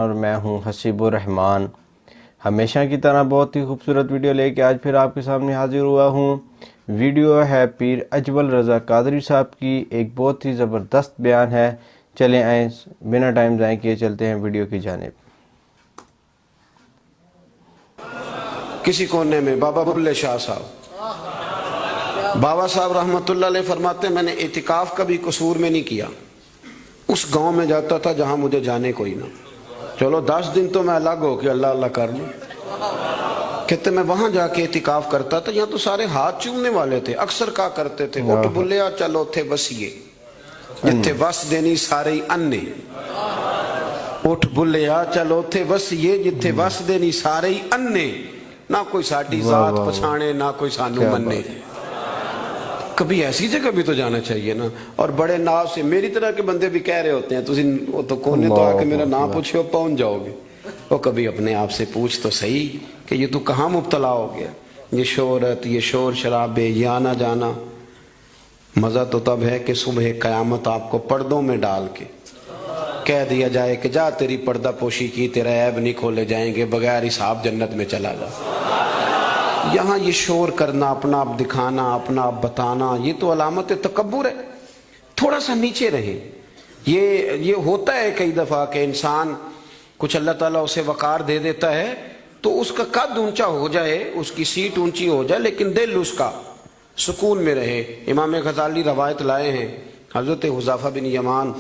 اور میں ہوں حسیب الرحمان۔ ہمیشہ کی طرح بہت ہی خوبصورت ویڈیو لے کے آج پھر آپ کے سامنے حاضر ہوا ہوں۔ ویڈیو ہے پیر اجول رضا قادری صاحب کی، ایک بہت ہی زبردست بیان ہے۔ چلیں آئیں بنا ٹائم ضائع کیے چلتے ہیں ویڈیو کی جانب۔ کسی کونے میں بابا بلے شاہ صاحب، بابا صاحب رحمت اللہ علیہ فرماتے ہیں میں نے اعتکاف کبھی قصور میں نہیں کیا، اس گاؤں میں جاتا تھا جہاں مجھے جانے کوئی نہ، چلو 10 دن تو میں الگ ہو کے اللہ اللہ کر لوں، کہتے میں وہاں جا کے اعتکاف کرتا تھا، یہاں تو سارے ہاتھ چومنے والے تھے، اکثر کہا کرتے تھے اٹھ بلیا چلو تھے وسیے جتھے وس دینی سارے انے، اٹھ بلیا چلو تھے وسیے جتھے وس دینی سارے انے، نہ کوئی ساٹھی ذات پچھانے نہ کوئی سانو مننے۔ کبھی ایسی جگہ بھی تو جانا چاہیے نا۔ اور بڑے ناز سے میری طرح کے بندے بھی کہہ رہے ہوتے ہیں وہ تو کونے تو آ کے میرا نام پوچھے ہو پہنچ جاؤ گے، وہ کبھی اپنے آپ سے پوچھ تو صحیح کہ یہ تو کہاں مبتلا ہو گیا، یہ شہرت، یہ شور شرابے، یہ آنا جانا۔ مزہ تو تب ہے کہ صبح قیامت آپ کو پردوں میں ڈال کے کہہ دیا جائے کہ جا تیری پردہ پوشی کی، تیرے عیب نہیں کھولے جائیں گے، بغیر حساب جنت میں چلا جا۔ یہاں یہ شور کرنا، اپنا آپ دکھانا، اپنا آپ بتانا، یہ تو علامت تکبر ہے۔ تھوڑا سا نیچے رہیں۔ یہ ہوتا ہے کئی دفعہ کہ انسان کچھ اللہ تعالیٰ اسے وقار دے دیتا ہے تو اس کا قد اونچا ہو جائے، اس کی سیٹ اونچی ہو جائے، لیکن دل اس کا سکون میں رہے۔ امام غزالی روایت لائے ہیں، حضرت حذیفہ بن یمان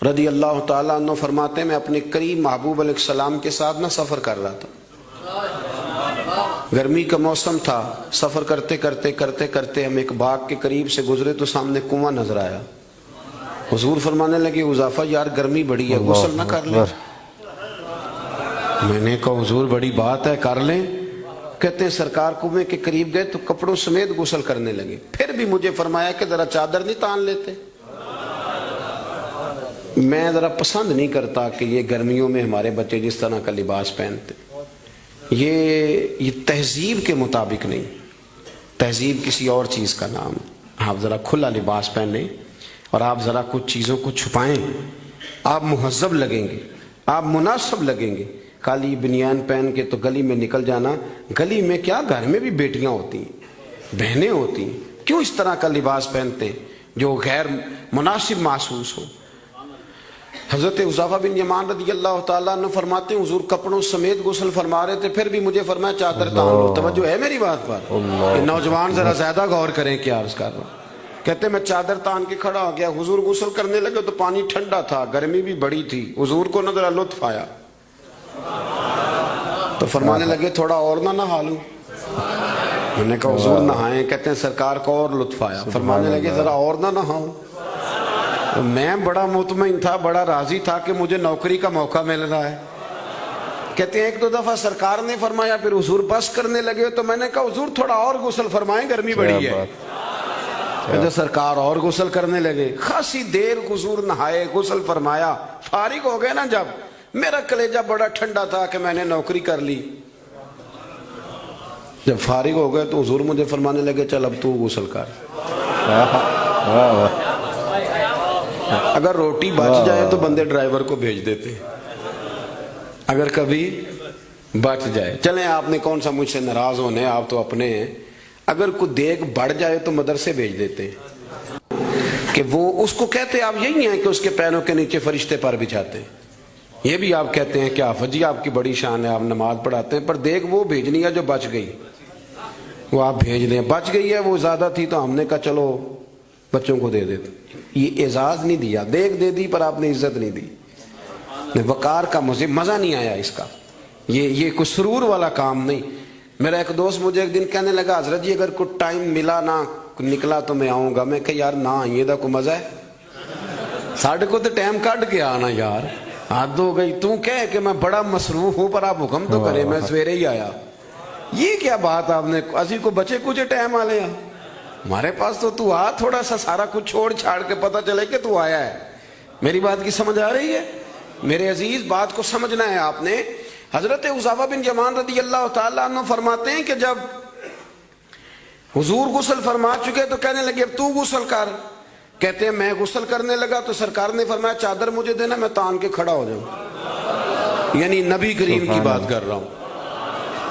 رضی اللہ تعالیٰ عنہ فرماتے ہیں میں اپنے قریب محبوب علیہ السلام کے ساتھ سفر کر رہا تھا، گرمی کا موسم تھا، سفر کرتے کرتے ہم ایک باغ کے قریب سے گزرے تو سامنے کنواں نظر آیا۔ حضور فرمانے لگے حذیفہ یار گرمی بڑی ہے، غسل نہ کر لیں؟ میں نے کہا حضور بڑی بات ہے، کر لیں۔ کہتے ہیں سرکار کنویں کے قریب گئے تو کپڑوں سمیت غسل کرنے لگے، پھر بھی مجھے فرمایا کہ ذرا چادر نہیں تان لیتے؟ میں ذرا پسند نہیں کرتا کہ یہ گرمیوں میں ہمارے بچے جس طرح کا لباس پہنتے، یہ تہذیب کے مطابق نہیں، تہذیب کسی اور چیز کا نام ہے۔ آپ ذرا کھلا لباس پہنیں اور آپ ذرا کچھ چیزوں کو چھپائیں، آپ مہذب لگیں گے، آپ مناسب لگیں گے۔ کالی بنیان پہن کے تو گلی میں نکل جانا، گلی میں کیا گھر میں بھی بیٹیاں ہوتی ہیں، بہنیں ہوتی ہیں، کیوں اس طرح کا لباس پہنتے ہیں جو غیر مناسب محسوس ہو؟ حضرت حذیفہ بن یمان رضی اللہ تعالیٰ عنہ فرماتے ہیں حضور کپڑوں سمیت غسل فرما رہے تھے، پھر بھی مجھے فرمایا چادر تان لو۔ توجہ ہے میری بات پر؟ یہ نوجوان ذرا زیادہ غور کریں کیا عرض کر رہا ہوں۔ کہتے ہیں میں چادر تان کے کھڑا ہو گیا، حضور غسل کرنے لگے تو پانی ٹھنڈا تھا، گرمی بھی بڑی تھی، حضور کو نہ ذرا لطف آیا تو فرمانے لگے تھوڑا اور نہ نہا لوں؟ میں نے کہا حضور نہائیں۔ کہتے ہیں سرکار کو اور لطف آیا، فرمانے لگے ذرا اور نہ نہاؤں؟ میں بڑا مطمئن تھا، بڑا راضی تھا کہ مجھے نوکری کا موقع مل رہا ہے۔ کہتے ہیں ایک دو دفعہ سرکار نے فرمایا، پھر حضور بس کرنے لگے تو میں نے کہا حضور تھوڑا اور غسل فرمائیں، گرمی بڑی ہے۔ جب سرکار اور غسل کرنے لگے، خاصی دیر حضور نہائے، غسل فرمایا، فارغ ہو گئے نا جب، میرا کلیجہ بڑا ٹھنڈا تھا کہ میں نے نوکری کر لی۔ جب فارغ ہو گئے تو حضور مجھے فرمانے لگے چل اب تو غسل کر۔ اگر روٹی بچ جائے تو بندے ڈرائیور کو بھیج دیتے، اگر کبھی بچ جائے، چلیں آپ نے کون سا مجھ سے ناراض ہونے، آپ تو اپنے ہیں، اگر کوئی دیگ بڑھ جائے تو مدرسے بھیج دیتے کہ وہ اس کو کہتے آپ یہی ہیں کہ اس کے پیروں کے نیچے فرشتے پر بچھاتے ہیں، یہ بھی آپ کہتے ہیں کہ حافظ جی آپ کی بڑی شان ہے، آپ نماز پڑھاتے ہیں، پر دیگ وہ بھیجنی ہے جو بچ گئی، وہ آپ بھیج دیں، بچ گئی ہے وہ زیادہ تھی تو ہم نے کہا چلو بچوں کو دے دیتے۔ یہ اعزاز نہیں دیا، دیکھ دے دی پر آپ نے عزت نہیں دی، وقار کا مجھے مزہ نہیں آیا اس کا، یہ کوئی سرور والا کام نہیں۔ میرا ایک دوست مجھے ایک دن کہنے لگا حضرت جی اگر کوئی ٹائم ملا نہ نکلا تو میں آؤں گا۔ میں کہا یار نہ آئیے دا کوئی مزہ ہے، ساڑھے کو تو ٹائم کٹ کے آنا یار، حد ہو گئی، تو کہے کہ میں بڑا مصروف ہوں پر آپ حکم تو کرے، میں سویرے ہی آیا۔ یہ کیا بات آپ نے، اسی کو بچے کچھ ٹائم آ لیا، ہمارے پاس تو آ، تھوڑا سا سارا کچھ چھوڑ چھاڑ کے پتہ چلے کہ تو آیا ہے۔ میری بات کی سمجھ آ رہی ہے میرے عزیز؟ بات کو سمجھنا ہے آپ نے۔ حضرت حذیفہ بن یمان رضی اللہ تعالیٰ عنہ فرماتے ہیں کہ جب حضور غسل فرما چکے تو کہنے لگے اب تو غسل کر۔ کہتے ہیں میں غسل کرنے لگا تو سرکار نے فرمایا چادر مجھے دینا، میں تان کے کھڑا ہو جاؤں۔ یعنی نبی کریم کی بات کر رہا ہوں.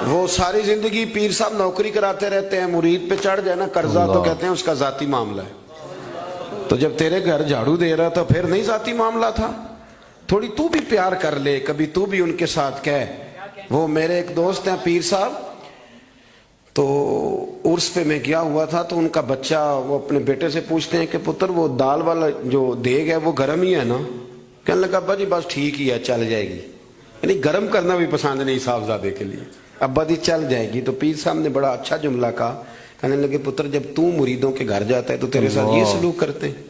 وہ ساری زندگی پیر صاحب نوکری کراتے رہتے ہیں, مرید پہ چڑھ جائے نا قرضہ تو کہتے ہیں اس کا ذاتی معاملہ ہے. تو جب تیرے گھر جھاڑو دے رہا تھا پھر نہیں ذاتی معاملہ تھا؟ تھوڑی تو بھی پیار کر لے, کبھی تو بھی ان کے ساتھ کہہ. وہ میرے ایک دوست ہیں پیر صاحب, تو عرس پہ میں گیا ہوا تھا, تو ان کا بچہ وہ اپنے بیٹے سے پوچھتے ہیں کہ پتر وہ دال والا جو دیگ ہے وہ گرم ہی ہے نا؟ کہنے لگا ابا جی بس ٹھیک ہی ہے, چل جائے گی. یعنی گرم کرنا بھی پسند نہیں صاحبزادے کے لیے. ابا جی چل جائے گی. تو پیر صاحب نے بڑا اچھا جملہ کہا, کہنے لگے پتر جب تو مریدوں کے گھر جاتا ہے تو تیرے ساتھ یہ سلوک کرتے ہیں؟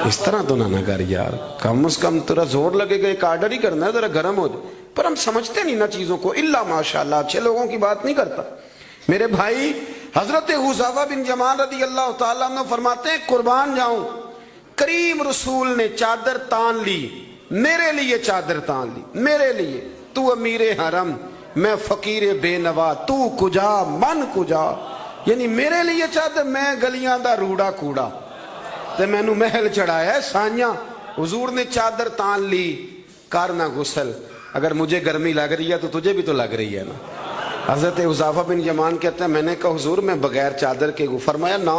اس طرح تو نہ کر یار, کم از کم تیرا زور لگے گا ایک آرڈر ہی کرنا ہے ذرا گرم ہو جائے. پر ہم سمجھتے نہیں نا چیزوں کو. الا ماشاءاللہ اچھے لوگوں کی بات نہیں کرتا. میرے بھائی حضرت حذیفہ بن یمان رضی اللہ تعالیٰ عنہ فرماتے ہیں قربان جاؤں, کریم رسول نے چادر تان لی, میرے لیے چادر تان لی, میرے لیے. تو امیر حرم, میں فقیر بے نوا, تو کجا من کجا. یعنی میرے لیے چادر, میں گلیاں دا روڑا کوڑا تے میں نو محل چڑھایا ہے سانیاں. حضور نے چادر تان لی, کرنا غسل. اگر مجھے گرمی لگ رہی ہے تو تجھے بھی تو لگ رہی ہے نا. حضرت حذیفہ بن یمان کہتے ہیں میں نے کہا حضور میں بغیر چادر کے, فرمایا نا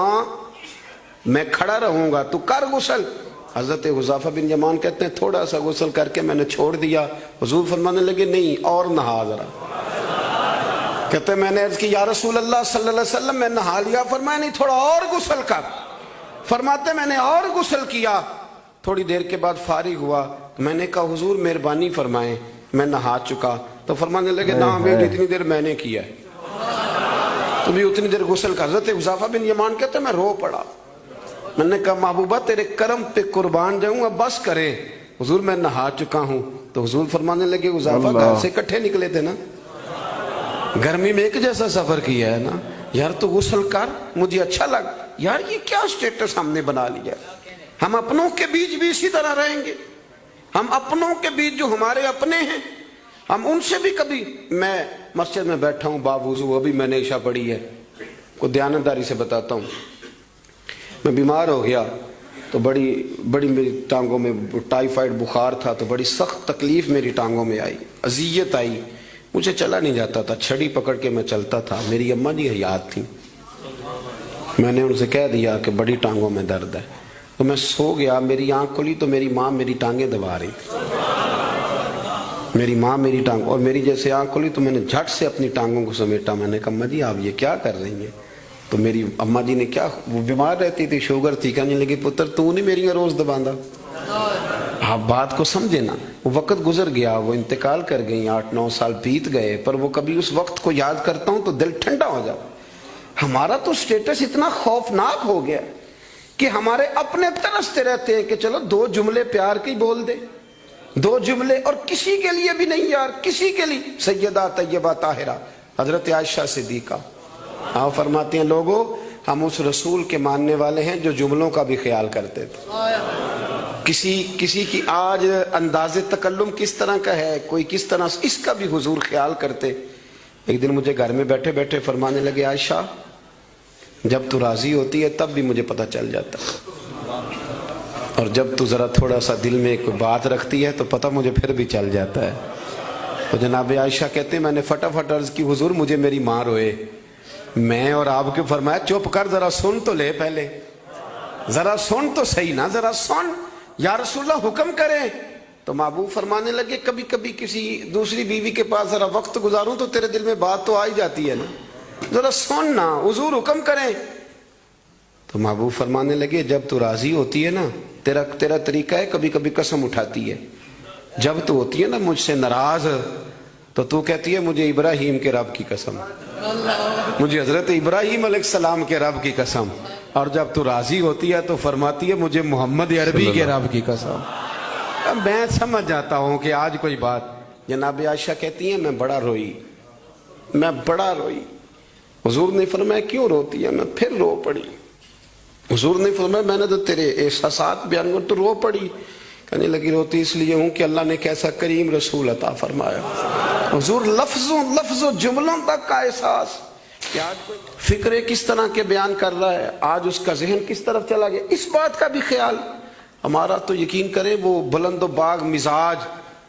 میں کھڑا رہوں گا, تو کر غسل. حضرت حذیفہ بن یمان کہتے ہیں تھوڑا سا غسل کر کے میں نے چھوڑ دیا. حضور فرمانے لگے نہیں اور نہا ذرا. کہتے ہیں میں نے عرض کی یا رسول اللہ صلی اللہ علیہ وسلم میں نہا لیا. فرمایا نہیں تھوڑا اور غسل کر. فرماتے میں نے اور غسل کیا. تھوڑی دیر کے بعد فارغ ہوا, میں نے کہا حضور مہربانی فرمائیں میں نہا چکا. تو فرمانے لگے نہ ہمیں اتنی دیر میں نے کیا ہے, تو بھی اتنی دیر غسل کر. حضرت حذیفہ بن یمان کہتے ہیں میں رو پڑا. میں نے کہا محبوبہ تیرے کرم پہ قربان جاؤں گا, بس کرے. حضور میں نہا چکا ہوں. تو حضور فرمانے لگے حذیفہ گھر سے کٹھے نکلے تھے نا, گرمی میں ایک جیسا سفر کیا ہے نا یار, تو غسل کر. مجھے اچھا لگا یار یہ کیا سٹیٹس ہم نے بنا لیا. ہم اپنوں کے بیچ بھی اسی طرح رہیں گے. ہم اپنوں کے بیچ جو ہمارے اپنے ہیں ہم ان سے بھی کبھی, میں مسجد میں بیٹھا ہوں باوضو, ابھی میں نے عشاء پڑھی ہے, کو دیانتداری سے بتاتا ہوں, میں بیمار ہو گیا تو بڑی میری ٹانگوں میں ٹائیفائڈ بخار تھا, تو بڑی سخت تکلیف میری ٹانگوں میں آئی, اذیت آئی, مجھے چلا نہیں جاتا تھا, چھڑی پکڑ کے میں چلتا تھا. میری اماں جی حیات تھیں, میں نے ان سے کہہ دیا کہ بڑی ٹانگوں میں درد ہے. تو میں سو گیا, میری آنکھ کھلی تو میری ماں میری ٹانگیں دبا رہی, میری ماں میری ٹانگ, اور میری جیسے آنکھ کھلی تو میں نے جھٹ سے اپنی ٹانگوں کو سمیٹا. میں نے کہا اماں جی آپ یہ کیا کر رہی ہیں؟ تو میری اماں جی نے کیا, وہ بیمار رہتی تھی, شوگر تھی, کہنے لگی پتر تو نہیں میری روز دباندہ. آپ بات کو سمجھے نا. وہ وقت گزر گیا, وہ انتقال کر گئی, 8-9 سال بیت گئے, پر وہ کبھی اس وقت کو یاد کرتا ہوں تو دل ٹھنڈا ہو جاتا. ہمارا تو سٹیٹس اتنا خوفناک ہو گیا کہ ہمارے اپنے ترستے رہتے ہیں کہ چلو 2 جملے پیار کے بول دے, 2 جملے, اور کسی کے لیے بھی نہیں یار, کسی کے لیے. سیدہ طیبہ طاہرہ حضرت عائشہ صدیقہ آپ فرماتی ہیں لوگوں ہم اس رسول کے ماننے والے ہیں جو جملوں کا بھی خیال کرتے تھے. کسی کی آج انداز تکلم کس طرح کا ہے, کوئی کس طرح, اس کا بھی حضور خیال کرتے. ایک دن مجھے گھر میں بیٹھے بیٹھے فرمانے لگے عائشہ جب تو راضی ہوتی ہے تب بھی مجھے پتہ چل جاتا ہے, اور جب تو ذرا تھوڑا سا دل میں کوئی بات رکھتی ہے تو پتہ مجھے پھر بھی چل جاتا ہے. تو جناب عائشہ کہتے ہیں میں نے فٹافٹ عرض کی حضور مجھے میری ماں روئے. میں اور آپ کے فرمایا چپ کر, ذرا سن تو لے, پہلے ذرا سن تو صحیح نا, ذرا سن. یا رسول اللہ حکم کریں. تو محبوب فرمانے لگے کبھی کبھی کسی دوسری بیوی کے پاس ذرا وقت گزاروں تو تیرے دل میں بات تو آ ہی جاتی ہے نا, ذرا سن نا, حضور حکم کریں. تو محبوب فرمانے لگے جب تو راضی ہوتی ہے نا تیرا طریقہ ہے کبھی کبھی قسم اٹھاتی ہے. جب تو ہوتی ہے نا مجھ سے ناراض تو کہتی ہے مجھے ابراہیم کے رب کی قسم, مجھے حضرت ابراہیم علیہ السلام کے رب کی قسم. اور جب تو راضی ہوتی ہے تو فرماتی ہے مجھے محمد عربی کے رب کی قسم. میں سمجھ جاتا ہوں کہ آج کوئی بات. جناب عائشہ کہتی ہیں میں بڑا روئی. حضور نے فرمایا کیوں روتی ہے؟ میں پھر رو پڑی. حضور نے فرمایا میں نے تو تیرے احساسات بیان کر تو رو پڑی. کہنے لگی روتی اس لیے ہوں کہ اللہ نے کیسا کریم رسول عطا فرمایا. حضور لفظوں جملوں تک کا احساس کہ آج فکرے کس طرح کے بیان کر رہا ہے, آج اس کا ذہن کس طرف چلا گیا, اس بات کا بھی خیال ہمارا. تو یقین کریں وہ بلند و باغ مزاج